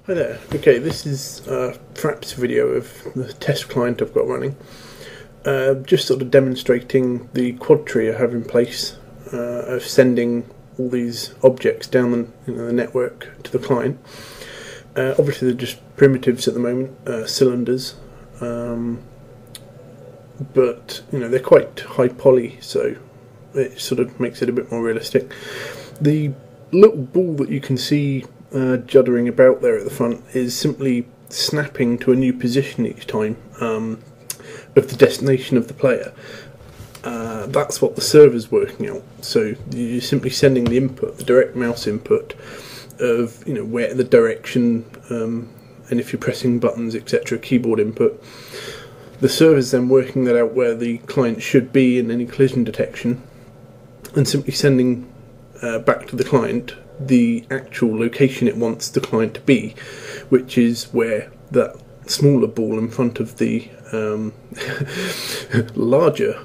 Hi there. Okay, this is a Fraps video of the test client I've got running. Just sort of demonstrating the quad tree I have in place of sending all these objects down the network to the client. Obviously they're just primitives at the moment, cylinders, but they're quite high poly, so it sort of makes it a bit more realistic. The little ball that you can see juddering about there at the front is simply snapping to a new position each time of the destination of the player. That's what the server's working out. So you're simply sending the input, the direct mouse input of where the direction, and if you're pressing buttons, etc., keyboard input. The server's then working that out where the client should be in any collision detection, and simply sending back to the client the actual location it wants the client to be, which is where that smaller ball in front of the larger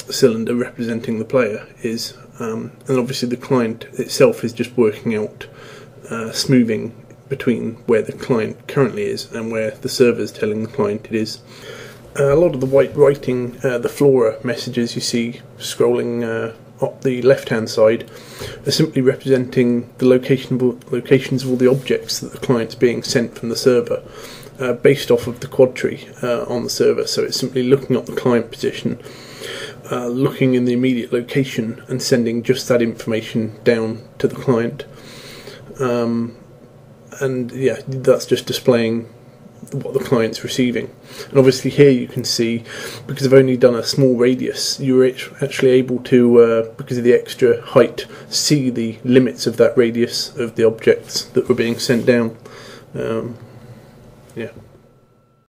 cylinder representing the player is, and obviously the client itself is just working out smoothing between where the client currently is and where the server is telling the client it is. A lot of the white writing, the Flora messages you see scrolling up the left hand side, are simply representing the locations of all the objects that the client's being sent from the server, based off of the quad tree on the server. So it's simply looking up the client position, looking in the immediate location and sending just that information down to the client, and yeah, that's just displaying what the client's receiving. And obviously here you can see, because I've only done a small radius, you're actually able to, because of the extra height, see the limits of that radius of the objects that were being sent down. Yeah.